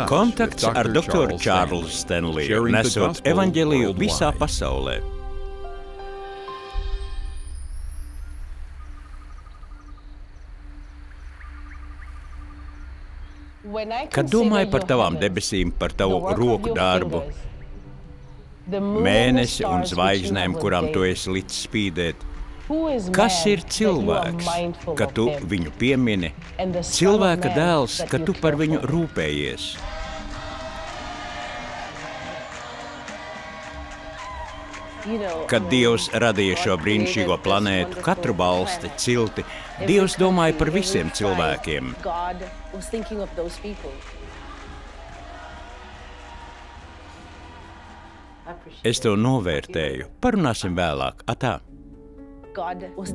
Kontakts ar doktoru Čārlzu Stenliju, nesot evaņģeliju visā pasaulē. Kad domāju par tavām debesīm, par tavu roku darbu, mēnesi un zvaigznēm, kurām tu esi licis spīdēt, kas ir cilvēks, ka tu viņu piemini, cilvēka dēls, ka tu par viņu rūpējies? Kad Dievs radīja šo brīnišķīgo planētu, katru valsti, cilti, Dievs domāja par visiem cilvēkiem. Es to novērtēju. Parunāsim vēlāk. Atā.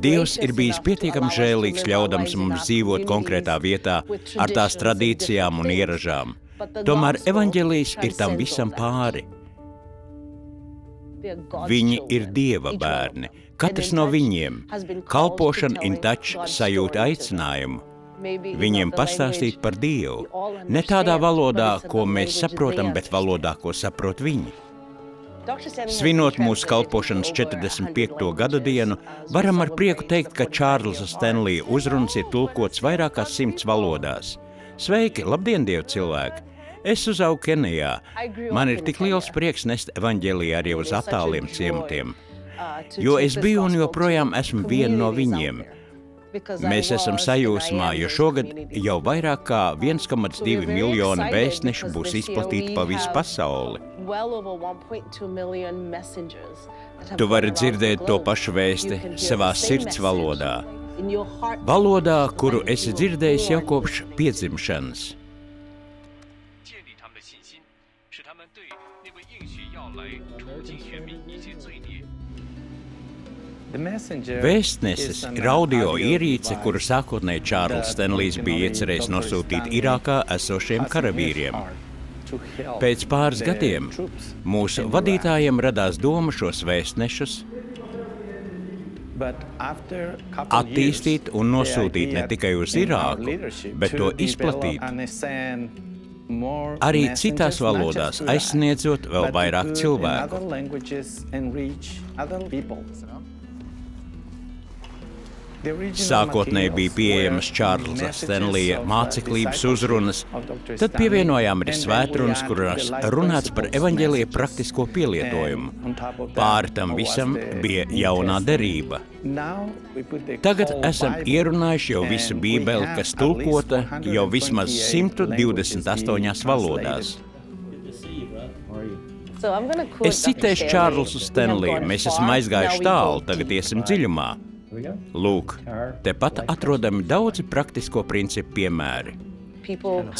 Dievs ir bijis pietiekami žēlīgs, ļaudams mums dzīvot konkrētā vietā ar tās tradīcijām un ieražām. Tomēr evaņģelijs ir tam visam pāri. Viņi ir Dieva bērni. Katrs no viņiem kalpošana in touch sajūta aicinājumu. Viņiem pastāstīt par Dievu. Ne tādā valodā, ko mēs saprotam, bet valodā, ko saprot viņi. Svinot mūsu kalpošanas 45. gada dienu, varam ar prieku teikt, ka Čārlza Stenlija uzrunas ir tulkots vairākās 100 valodās. Sveiki, labdien, Dievu cilvēki! Es uzaugu Kenijā. Man ir tik liels prieks nest evaņģeliju arī uz attāliem ciematiem, jo es biju un joprojām esmu viena no viņiem. Mēs esam sajūsmā, jo šogad jau vairāk kā 1,2 miljoni vēstnešu būs izplatīti pa visu pasauli. Tu vari dzirdēt to pašu vēsti savā sirds valodā. Valodā, kuru esi dzirdējis jau kopš piedzimšanas. Vēstnesis ir audio ierīce, kuru sākotnēji Čārlzs Stenlijs bija iecerējis nosūtīt Irākā esošiem karavīriem. Pēc pāris gadiem mūsu vadītājiem radās doma šos vēstnešus attīstīt un nosūtīt ne tikai uz Irāku, bet to izplatīt arī citās valodās, aizsniedzot vēl vairāk cilvēku. Sākotnēji bija pieejamas Čārlza Stenlija māceklības uzrunas, tad pievienojām arī svētrunas, kurās runāts par evaņģelija praktisko pielietojumu. Pāri tam visam bija jaunā derība. Tagad esam ierunājuši jau visu Bībeli, kas tulkota jau vismaz 128 valodās. Es citēšu Čārlzu Stenliju, mēs esam aizgājuši tālu, tagad iesim dziļumā. Lūk, tepat atrodami daudzi praktisko principu piemēri.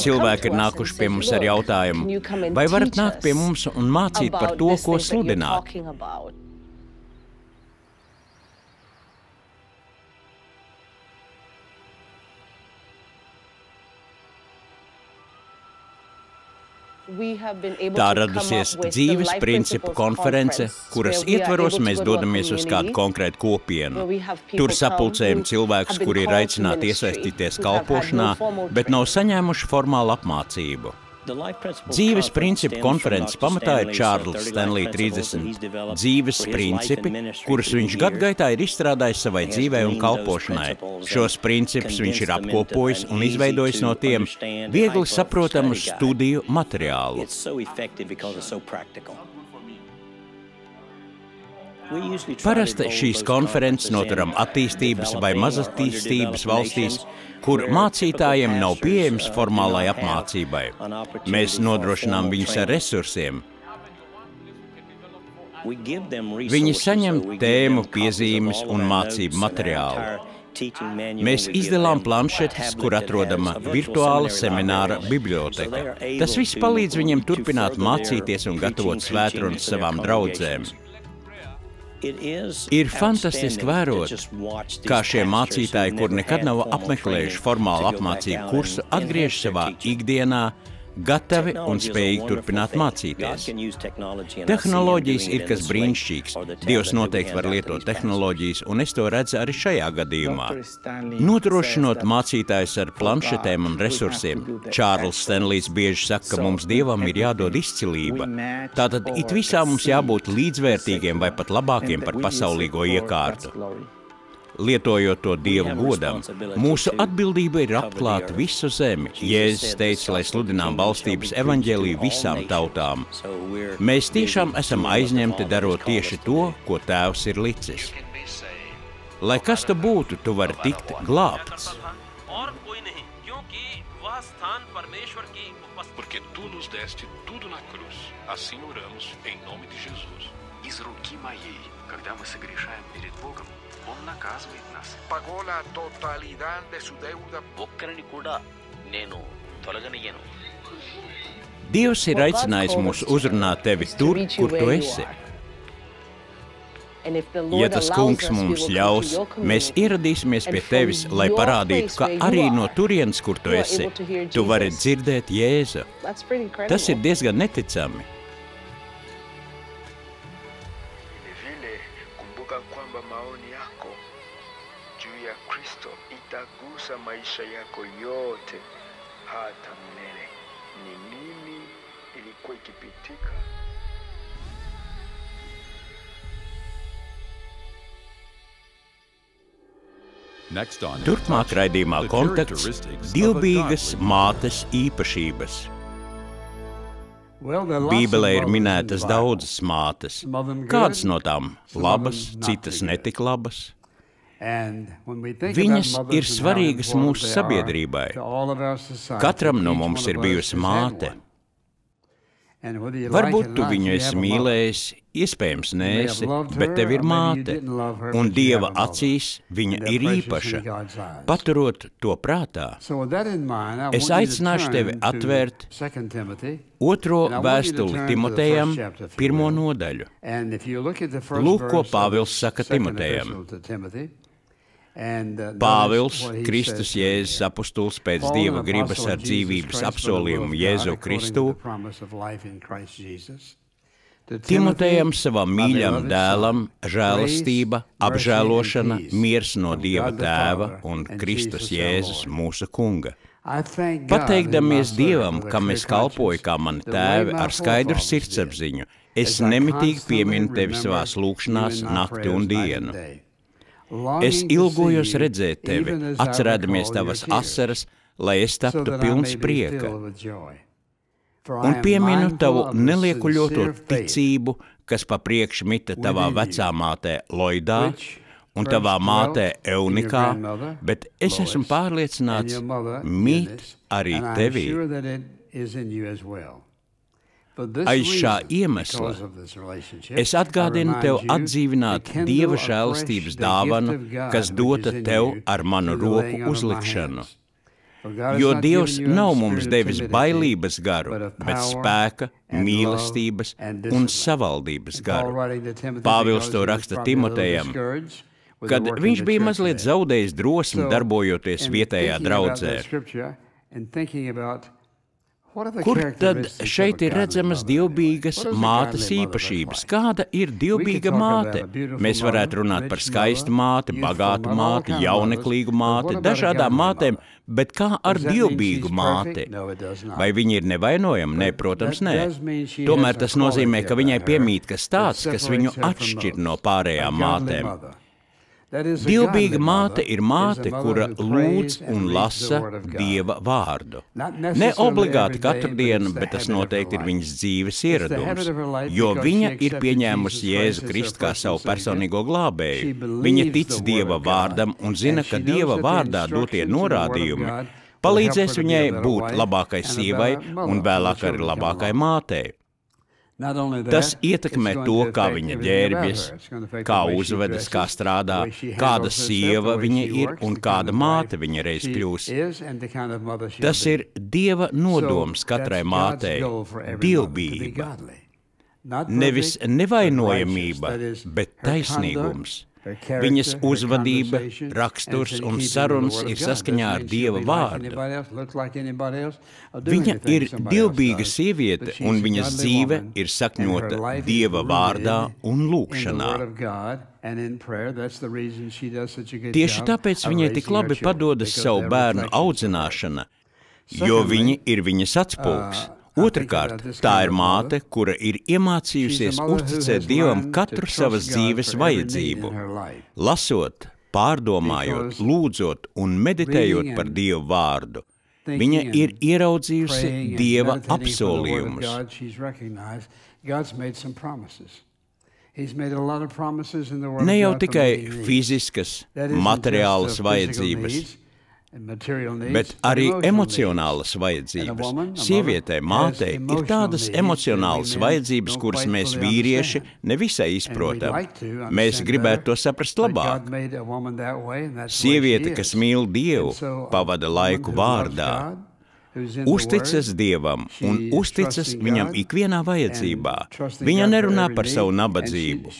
Cilvēki ir nākuši pie mums ar jautājumu, vai varat nākt pie mums un mācīt par to, ko sludināt? Tā radusies dzīves principu konference, kuras ietvaros mēs dodamies uz kādu konkrētu kopienu. Tur sapulcējam cilvēkus, kuri ir aicināti iesaistīties kalpošanā, bet nav saņēmuši formālu apmācību. Dzīves principu konferences pamatā ir Čārlza Stenlija 30 dzīves principi, kurus viņš gadgaitā ir izstrādājis savai dzīvei un kalpošanai. Šos principus viņš ir apkopojis un izveidojis no tiem viegli saprotamu studiju materiālu. Parasti šīs konferences noturam attīstības vai mazattīstības valstīs, kur mācītājiem nav pieejams formālai apmācībai. Mēs nodrošinām viņus ar resursiem. Viņi saņem tēmu, piezīmes un mācību materiālu. Mēs izdalām planšetes, kur atrodama virtuāla semināra biblioteka. Tas viss palīdz viņiem turpināt mācīties un gatavot svētrunas savām draudzēm. Ir fantastiski vērot, kā šie mācītāji, kur nekad nav apmeklējuši formālu apmācību kursu, atgriež savā ikdienā, gatavi un spējīgi turpināt mācīties. Tehnoloģijas ir kas brīnišķīgs. Dievs noteikti var lietot tehnoloģijas, un es to redzu arī šajā gadījumā. Nodrošinot mācītājus ar planšetēm un resursiem, Čārls Stenlijs bieži saka, ka mums Dievam ir jādod izcilība. Tātad it visā mums jābūt līdzvērtīgiem vai pat labākiem par pasaulīgo iekārtu. Lietojot to Dievu godam, mūsu atbildība ir apklāt visu zemi. Jēzus teica, lai sludinām valstības evaņģēliju visām tautām. Mēs tiešām esam aizņemti darot tieši to, ko Tēvs ir licis. Lai kas tu būtu, tu vari tikt glābts. Porque tu nos deste tudo na cruz. Assim oramos em nome de Jesus. Из руки моей, когда мы согрешаем перед Богом, Он наказывает нас. Pagó la totalidad de su deuda. ఒక్కరిని కూడా నేను తొలగనియ్యను. Dievs ir aicinājis mūs uzrunāt tevi tur, kur tu esi. Ja tas kungs mums ļaus, mēs ieradīsimies pie tevis, lai parādītu, ka arī no turienes, kur tu esi, tu vari dzirdēt Jēzu. Tas ir diezgan neticami. Maisha yako yote hata milele. Ni nini ilikuwa ikipitika? Turpmāk raidījumā konteksts dievbijīgas mātes īpašības. Bībelē ir minētas daudzas mātes. Kādas no tām labas, citas netik labas? Viņas ir svarīgas mūsu sabiedrībai. Katram no mums ir bijusi māte. Varbūt tu viņu esi mīlējis, iespējams neesi, bet tev ir māte, un Dieva acīs viņa ir īpaša. Paturot to prātā, es aicināšu tevi atvērt 2. vēstuli Timotejam, 1. nodaļu. Lūk, ko Pāvils saka Timotejam. Pāvils, Kristus Jēzus apustulis pēc Dieva gribas ar dzīvības apsolījumu Jēzu Kristu, Timotejam savam mīļam dēlam žēlastība, apžēlošana, miers no Dieva Tēva un Kristus Jēzus mūsu Kunga. Pateikdamies Dievam, kam es kalpoju kā mani tēvi ar skaidru sirdsapziņu, es nemitīgi pieminu tevi savās lūkšanās nakti un dienu. Es ilgojos redzēt tevi, atcerēdamies tavas asaras, lai es taptu pilns prieka. Un pieminu tavu neliekuļoto ticību, kas pa priekš mita tavā vecā mātē Loidā un tavā mātē Eunikā, bet es esmu pārliecināts, mīt arī tevī. Aiz šā iemesla es atgādinu tev atdzīvināt Dieva žēlastības dāvanu, kas dota tev ar manu roku uzlikšanu. Jo Dievs nav mums devis bailības garu, bet spēka, mīlestības un savaldības garu. Pāvils to raksta Timotejam, kad viņš bija mazliet zaudējis drosmi darbojoties vietējā draudzē. Kur tad šeit ir redzamas dievbijīgas mātes īpašības? Kāda ir dievbijīga māte? Mēs varētu runāt par skaistu māti, bagātu māti, jauneklīgu māti, dažādām mātēm, bet kā ar dievbijīgu māti? Vai viņa ir nevainojama? Nē, protams, nē. Tomēr tas nozīmē, ka viņai piemīt kas tāds, kas viņu atšķir no pārējām mātēm. Dievbijīga māte ir māte, kura lūdz un lasa Dieva vārdu. Ne obligāti katru dienu, bet tas noteikti ir viņas dzīves ieradums, jo viņa ir pieņēmusi Jēzu Kristu kā savu personīgo glābēju. Viņa tic Dieva vārdam un zina, ka Dieva vārdā dotie norādījumi palīdzēs viņai būt labākai sievai un vēlāk arī labākai mātei. Tas ietekmē to, kā viņa ģērbjas, kā uzvedas, kā strādā, kāda sieva viņa ir un kāda māte viņa reiz kļūs. Tas ir Dieva nodoms katrai mātei – dievbijība. Nevis nevainojamība, bet taisnīgums. Viņas uzvedība, raksturs un sarunas ir saskaņā ar Dieva vārdu. Viņa ir dievbijīga sieviete, un viņas dzīve ir sakņota Dieva vārdā un lūgšanā. Tieši tāpēc viņai tik labi padodas savu bērnu audzināšana, jo viņi ir viņas atspulgs. Otrkārt, tā ir māte, kura ir iemācījusies uzticēt Dievam katru savas dzīves vajadzību. Lasot, pārdomājot, lūdzot un meditējot par Dievu vārdu, viņa ir ieraudzījusi Dieva apsolījumus. Ne jau tikai fiziskas, materiālas vajadzības, bet arī emocionālas vajadzības. Sievietei, mātei ir tādas emocionālas vajadzības, kuras mēs vīrieši nevisai izprotam. Mēs gribētu to saprast labāk. Sieviete, kas mīl Dievu, pavada laiku vārdā, uzticas Dievam un uzticas Viņam ikvienā vajadzībā. Viņa nerunā par savu nabadzību.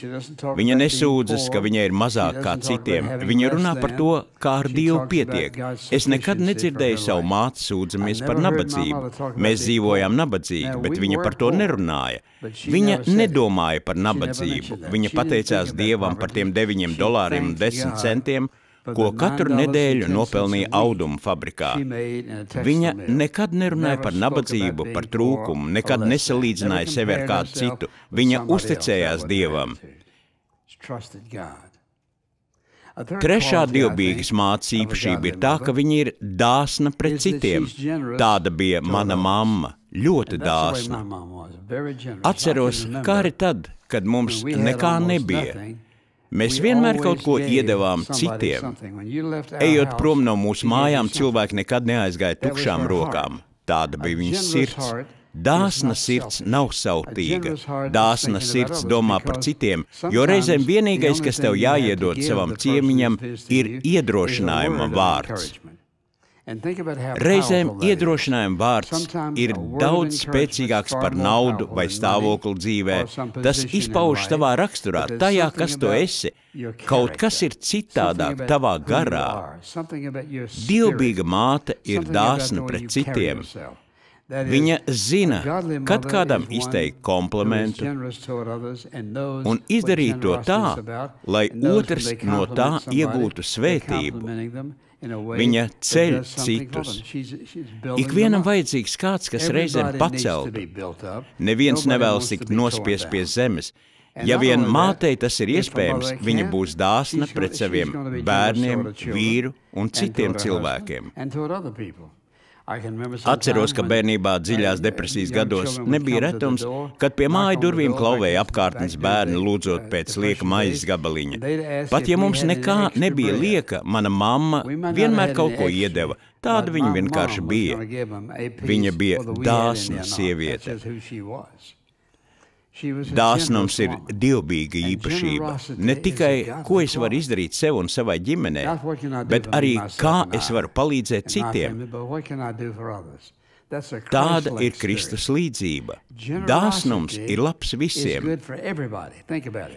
Viņa nesūdzas, ka viņa ir mazāk kā citiem. Viņa runā par to, kā ar Dievu pietiek. Es nekad nedzirdēju savu māti sūdzamies par nabadzību. Mēs dzīvojām nabadzīgi, bet viņa par to nerunāja. Viņa nedomāja par nabadzību. Viņa pateicās Dievam par tiem $9.10, ko katru nedēļu nopelnīja audumu fabrikā. Viņa nekad nerunāja par nabadzību, par trūkumu, nekad nesalīdzināja sevi ar kādu citu. Viņa uzticējās Dievam. Trešā dievbijīgas mātes īpašība ir tā, ka viņa ir dāsna pret citiem. Tāda bija mana mamma, ļoti dāsna. Atceros, kā arī tad, kad mums nekā nebija. Mēs vienmēr kaut ko iedevām citiem. Ejot prom no mūsu mājām, cilvēki nekad neaizgāja tukšām rokām. Tāda bija viņas sirds. Dāsna sirds nav sautīga. Dāsna sirds domā par citiem, jo reizēm vienīgais, kas tev jāiedod savam ciemiņam, ir iedrošinājuma vārds. Reizēm iedrošinājuma vārds ir daudz spēcīgāks par naudu vai stāvokli dzīvē. Tas izpaužas tavā raksturā, tajā, kas tu esi. Kaut kas ir citādāk tavā garā. Dievbijīga māte ir dāsna pret citiem. Viņa zina, kad kādam izteikt komplimentu un izdarīt to tā, lai otrs no tā iegūtu svētību. Viņa ceļ citus. Ikvienam vajadzīgs kāds, kas reizēm paceltu. Neviens nevēlas tikt nospiest pie zemes. Ja vien mātei tas ir iespējams, viņa būs dāsna pret saviem bērniem, vīru un citiem cilvēkiem. Atceros, ka bērnībā dziļās depresijas gados nebija retums, kad pie māju durvīm klauvēja apkārtnes bērni lūdzot pēc lieka maizes gabaliņa. Pat ja mums nekā nebija lieka, mana mamma vienmēr kaut ko iedeva. Tāda viņa vienkārši bija. Viņa bija dāsna sieviete. Dāsnums ir dievbijīga īpašība. Ne tikai, ko es varu izdarīt sev un savai ģimenei, bet arī, kā es varu palīdzēt citiem. Tāda ir Kristus līdzība. Dāsnums ir labs visiem.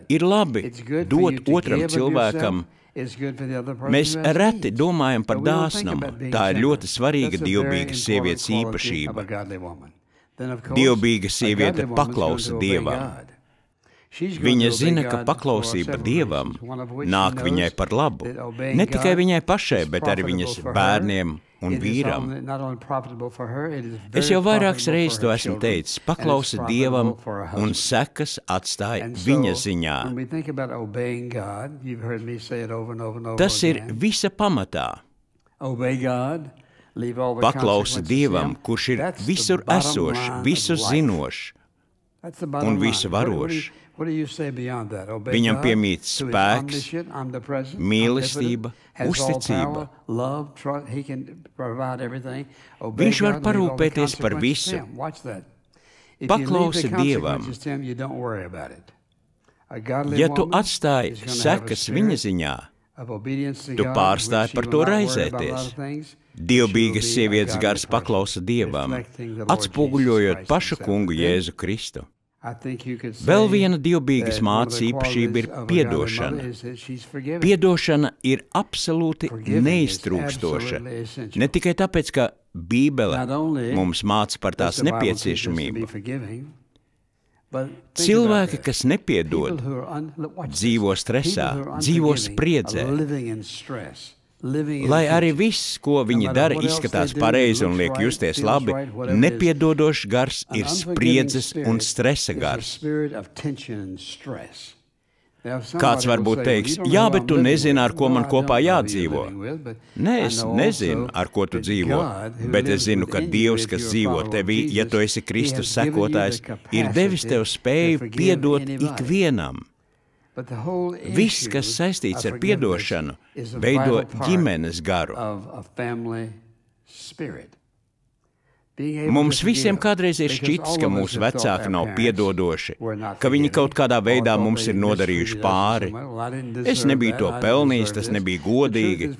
Ir labi dot otram cilvēkam. Mēs reti domājam par dāsnumu. Tā ir ļoti svarīga dievbijīgas sievietes īpašība. Dievbijīga sieviete paklausa Dievam. Viņa zina, ka paklausība Dievam nāk viņai par labu. Ne tikai viņai pašai, bet arī viņas bērniem un vīram. Es jau vairākas reizes to esmu teicis. Paklausa Dievam un sekas atstāja viņa ziņā. Tas ir visa pamatā. Paklausa Dievam, kurš ir visur esošs, visu zinošs un visu varošs. Viņam piemīt spēks, mīlestība, uzticība. Viņš var parūpēties par visu. Paklausi Dievam. Ja tu atstāji sekas viņa ziņā, tu pārstāji par to raizēties. Dievbijīgas sievietes gars paklausa Dievam, atspoguļojot pašu kungu Jēzu Kristu. Vēl viena dievbijīgas mātes īpašība ir piedošana. Piedošana ir absolūti neiztrūkstoša. Ne tikai tāpēc, ka Bībele mums māca par tās nepieciešamību. Cilvēki, kas nepiedod, dzīvo stresā, dzīvo spriedzē. Lai arī viss, ko viņi dara, izskatās pareizi un liek justies labi, nepiedodošs gars ir spriedzes un stresa gars. Kāds varbūt teiks, jā, bet tu nezini, ar ko man kopā jādzīvo. Nē, es nezinu, ar ko tu dzīvo, bet es zinu, ka Dievs, kas dzīvo tevī, ja tu esi Kristus sekotājs, ir devis tev spēju piedot ikvienam. Viss, kas saistīts ar piedošanu, veido ģimenes garu. Mums visiem kādreiz ir šķits, ka mūsu vecāki nav piedodoši, ka viņi kaut kādā veidā mums ir nodarījuši pāri. Es nebiju to pelnījis, tas nebija godīgi.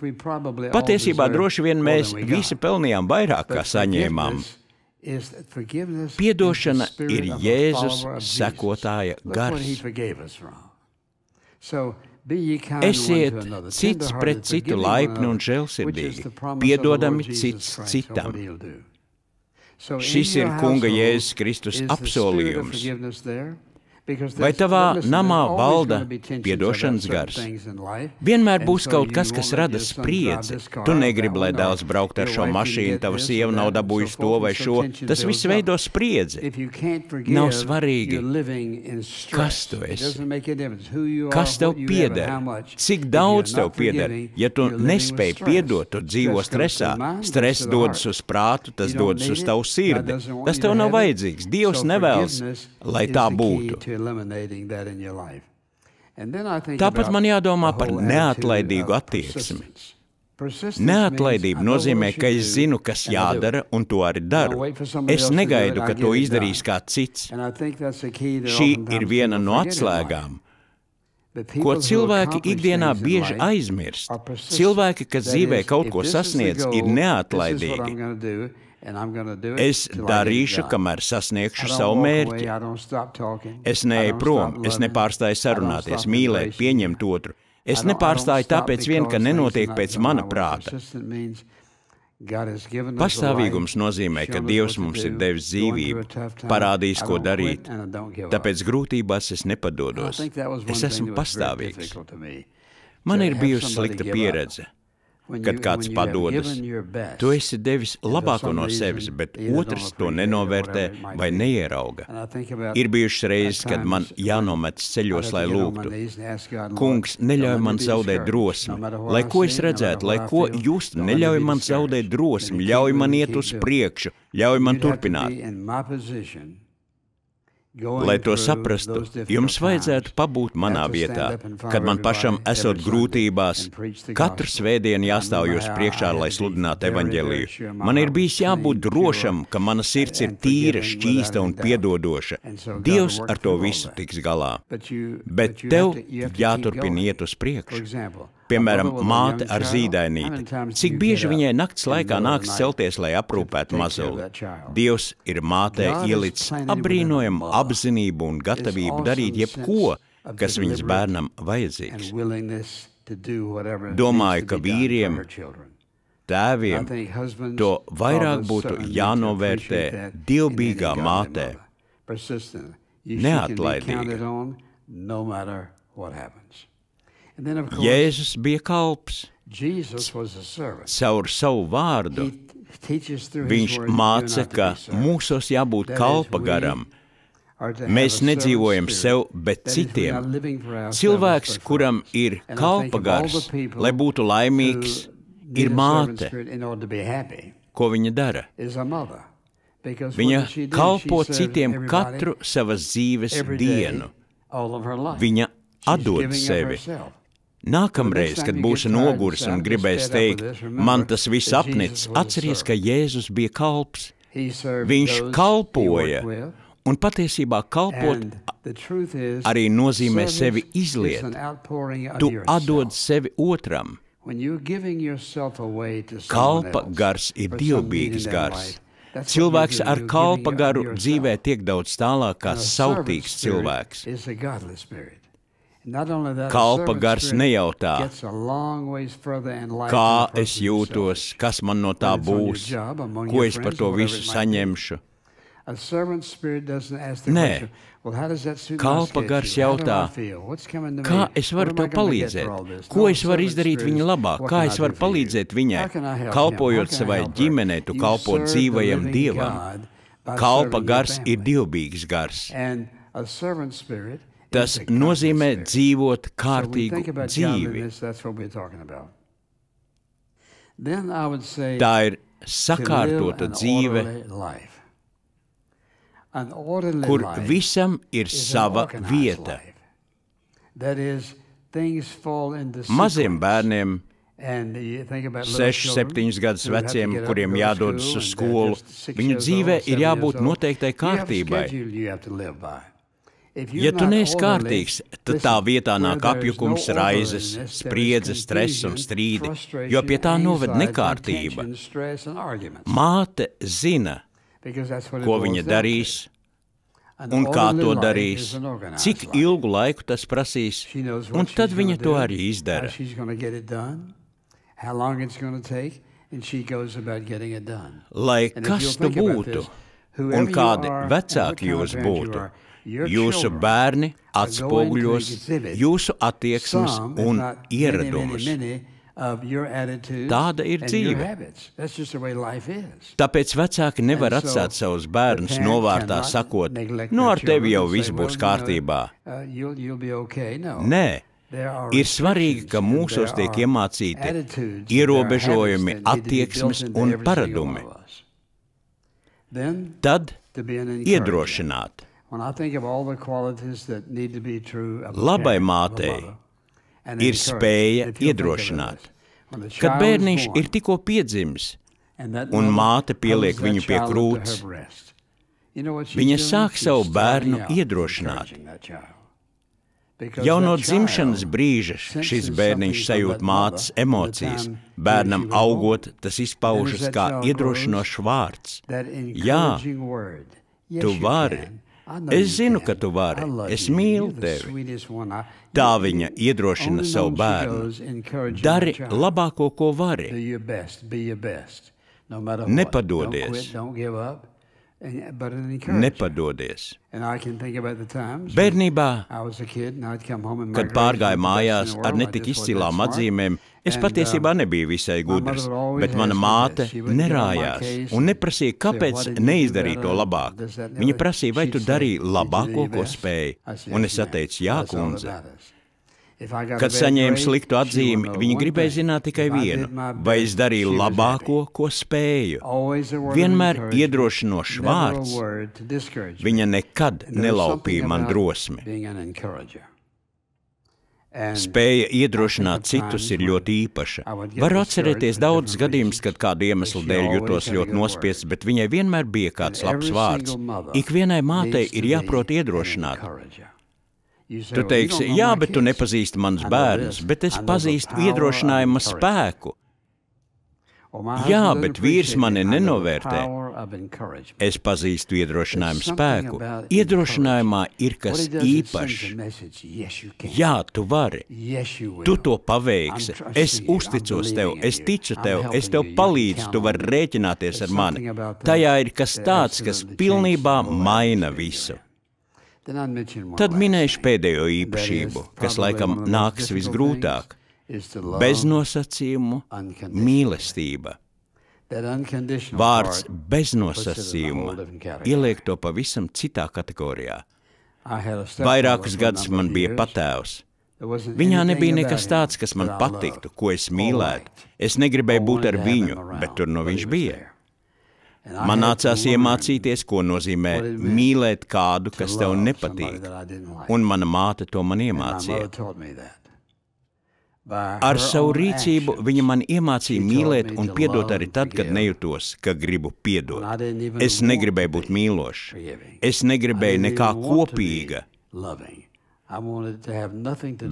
Patiesībā droši vien mēs visi pelnījām vairāk, kā saņēmām. Piedošana ir Jēzus sekotāja gars. Esiet cits pret citu laipni un žēlsirdīgi, piedodami cits citam. Šis ir Kunga Jēzus Kristus apsolījums. Vai tavā namā valda piedošanas gars? Vienmēr būs kaut kas, kas rada spriedzi. Tu negribi, lai dēls braukt ar šo mašīnu, tava sieva nav dabūjusi to vai šo. Tas viss veido spriedzi. Nav svarīgi, kas tu esi, kas tev pieder, cik daudz tev pieder. Ja tu nespēji piedot, tu dzīvo stresā. Stress dodas uz prātu, tas dodas uz tavu sirdi. Tas tev nav vajadzīgs. Dievs nevēlas, lai tā būtu. Tāpat man jādomā par neatlaidīgu attieksmi. Neatlaidība nozīmē, ka es zinu, kas jādara, un to arī daru. Es negaidu, ka to izdarīs kāds cits. Šī ir viena no atslēgām, ko cilvēki ikdienā bieži aizmirst. Cilvēki, kas dzīvē kaut ko sasniedz, ir neatlaidīgi. Es darīšu, kamēr sasniegšu savu mērķi. Es neeju prom, es nepārstāju sarunāties, mīlēt, pieņemt otru. Es nepārstāju tāpēc vien, ka nenotiek pēc mana prāta. Pastāvīgums nozīmē, ka Dievs mums ir devis dzīvību, parādījis, ko darīt. Tāpēc grūtībās es nepadodos. Es esmu pastāvīgs. Man ir bijusi slikta pieredze. Kad kāds padodas, tu esi devis labāko no sevis, bet otrs to nenovērtē vai neierauga. Ir bijušas reizes, kad man jānometas ceļos, lai lūgtu. Kungs, neļauj man zaudēt drosmi, lai ko es redzētu, lai ko justu, neļauj man zaudēt drosmi, ļauj man iet uz priekšu, ļauj man turpināt. Lai to saprastu, jums vajadzētu pabūt manā vietā, kad man pašam esot grūtībās, katru svētdienu jāstāv jūs priekšā, lai sludinātu evaņģēliju. Man ir bijis jābūt drošam, ka mana sirds ir tīra, šķīsta un piedodoša. Dievs ar to visu tiks galā. Bet tev jāturpina iet uz priekšu. Piemēram, māte ar zīdainīti. Cik bieži viņai nakts laikā nāks celties, lai aprūpētu mazuli? Dievs ir mātei ielicis apbrīnojamu apzinību un gatavību darīt jebko, kas viņas bērnam vajadzīgs. Domāju, ka vīriem, tēviem to vairāk būtu jānovērtē dievbijīgā mātē, neatlaidīga. Jēzus bija kalps. Caur savu vārdu viņš māca, ka mūsos jābūt kalpa garam. Mēs nedzīvojam sev, bet citiem. Cilvēks, kuram ir kalpa gars, lai būtu laimīgs, ir māte. Ko viņa dara? Viņa kalpo citiem katru savas dzīves dienu. Viņa atdod sevi. Nākamreiz, kad būsi noguris un gribēs teikt, man tas viss apnicis, atceries, ka Jēzus bija kalps. Viņš kalpoja, un patiesībā kalpot arī nozīmē sevi izliet. Tu atdod sevi otram. Kalpa gars ir dievbijīgs gars. Cilvēks ar kalpa garu dzīvē tiek daudz tālāk kā sautīgs cilvēks. Kalpa gars nejautā, kā es jūtos, kas man no tā būs, ko es par to visu saņemšu. Nē, kalpa gars jautā, kā es varu tev palīdzēt, ko es varu izdarīt viņa labā, kā es varu palīdzēt viņai, kalpojot savai ģimenei, tu kalpo dzīvajam Dievam. Kalpa gars ir dievbijīgs gars. Tas nozīmē dzīvot kārtīgu dzīvi. Tā ir sakārtota dzīve, kur visam ir sava vieta. Maziem bērniem, 6, 7 gadus veciem, kuriem jādodas uz skolu, viņu dzīvē ir jābūt noteiktai kārtībai. Ja tu neesi kārtīgs, tad tā vietā nāk apjukums, raizes, spriedze, stress un strīdi, jo pie tā noved nekārtība. Māte zina, ko viņa darīs un kā to darīs, cik ilgu laiku tas prasīs, un tad viņa to arī izdara. Lai kas tu būtu un kādi vecāki jūs būtu, jūsu bērni atspoguļos jūsu attieksmes un ieradumus. Tāda ir dzīve. Tāpēc vecāki nevar atstāt savus bērnus novārtā sakot, ar tevi jau viss būs kārtībā. Nē, ir svarīgi, ka mūsos tiek iemācīti ierobežojumi, attieksmes un paradumi. Tad iedrošināt. Labai mātei ir spēja iedrošināt. Kad bērniņš ir tikko piedzimis un māte pieliek viņu pie krūts, viņa sāk savu bērnu iedrošināt. Jau no dzimšanas brīža šis bērniņš sajūt mātes emocijas. Bērnam augot, tas izpaužas kā iedrošinošs vārds. Jā, tu vari. Es zinu, ka tu vari. Es mīlu tevi. Tā viņa iedrošina savu bērnu. Dari labāko, ko vari. Nepadodies. Nepadodies. Bērnībā, kad pārgāju mājās ar netik izcilām atzīmēm, es patiesībā nebiju visai gudrs, bet mana māte nerājās un neprasīja, kāpēc neizdarīja to labāk. Viņa prasīja, vai tu darīji labāko, ko spēji, un es atteicu, jā, kundze. Kad saņēmu sliktu atzīmi, viņi gribēja zināt tikai vienu, vai es darīju labāko, ko spēju. Vienmēr iedrošinošs vārds, viņa nekad nelaupīja man drosmi. Spēja iedrošināt citus ir ļoti īpaša. Varu atcerēties daudzus gadījumus, kad kādu iemeslu dēļ jutos ļoti nospiests, bet viņai vienmēr bija kāds labs vārds. Ikvienai mātei ir jāprot iedrošināt. Tu teiksi, jā, bet tu nepazīsti manus bērnus, bet es pazīstu iedrošinājuma spēku. Jā, bet vīrs mani nenovērtē. Es pazīstu iedrošinājumu spēku. Iedrošinājumā ir kas īpašs. Jā, tu vari. Tu to paveiksi. Es uzticos tev, es ticu tev, es tev palīdzu, tu vari rēķināties ar mani. Tajā ir kas tāds, kas pilnībā maina visu. Tad minēšu pēdējo īpašību, kas laikam nāks visgrūtāk - beznosacījumu mīlestība. Vārds beznosacījuma ieliek to pavisam citā kategorijā. Vairākus gadus man bija patēvs. Viņā nebija nekas tāds, kas man patiktu, ko es mīlētu. Es negribēju būt ar viņu, bet tur no viņš bija. Man nācās iemācīties, ko nozīmē mīlēt kādu, kas tev nepatīk, un mana māte to man iemācīja. Ar savu rīcību viņa man iemācīja mīlēt un piedot arī tad, kad nejutos, ka gribu piedot. Es negribēju būt mīlošs. Es negribēju nekā kopīga.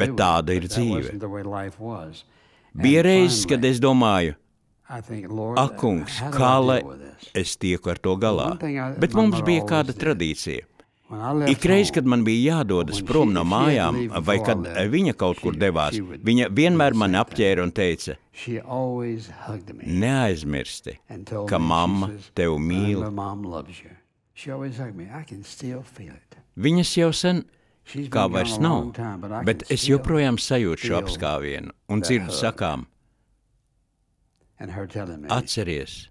Bet tāda ir dzīve. Bija reizes, kad es domāju, ak, kungs, kā lai es tieku ar to galā. Bet mums bija kāda tradīcija. Ikreiz, kad man bija jādodas prom no mājām, vai kad viņa kaut kur devās, viņa vienmēr mani apķēra un teica, neaizmirsti, ka mamma tev mīl. Viņas jau sen kā vairs nav, bet es joprojām sajūtu šo apskāvienu un dzirdu sakām, atceries,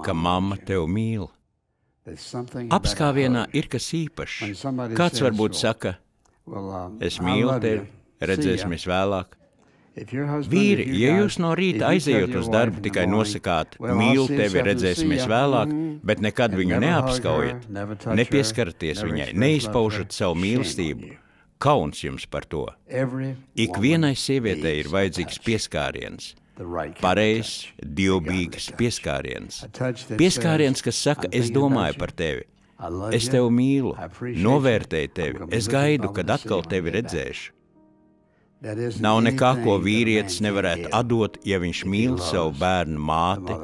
ka mamma tev mīl. Apskāvienā ir kas īpašs. Kāds varbūt saka, es mīlu tevi, redzēsimies vēlāk. Vīri, ja jūs no rīta aizejot uz darbu, tikai nosakāt, mīlu tevi, redzēsimies vēlāk, bet nekad viņu neapskaujat, nepieskaraties viņai, neizpaužat savu mīlestību, kauns jums par to. Ikvienai sievietei ir vajadzīgs pieskāriens. Pareizs, dievbijīgs pieskāriens. Pieskāriens, kas saka, es domāju par tevi, es tevi mīlu, novērtēju tevi, es gaidu, kad atkal tevi redzēšu. Nav nekā, ko vīrietis nevarētu atdot, ja viņš mīl savu bērnu māti,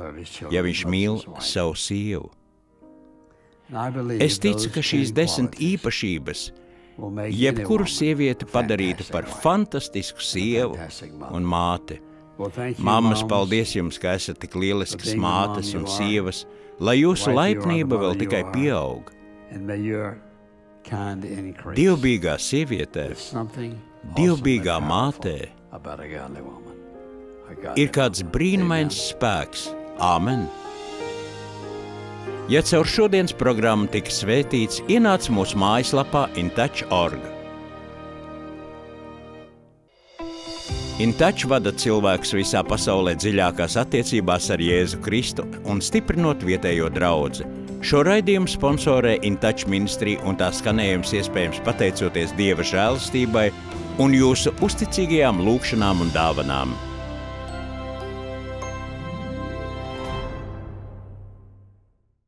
ja viņš mīl savu sievu. Es ticu, ka šīs 10 īpašības jebkuru sievieti padarītu par fantastisku sievu un māti. Mammas, paldies jums, ka esat tik lieliskas mātes un sievas, lai jūsu laipnība vēl tikai pieaug. Dievbijīgā sievietē, dievbijīgā mātē ir kāds brīnumains spēks. Āmen! Ja caur šodienas programmu tika svētīts, ienāc mūsu mājaslapā intouch.org. InTouch vada cilvēkus visā pasaulē dziļākās attiecībās ar Jēzu Kristu un stiprinot vietējo draudzi. Šo raidījumu sponsorē InTouch ministrija un tā skanējums iespējams pateicoties Dieva žēlastībai un jūsu uzticīgajām lūgšanām un dāvanām.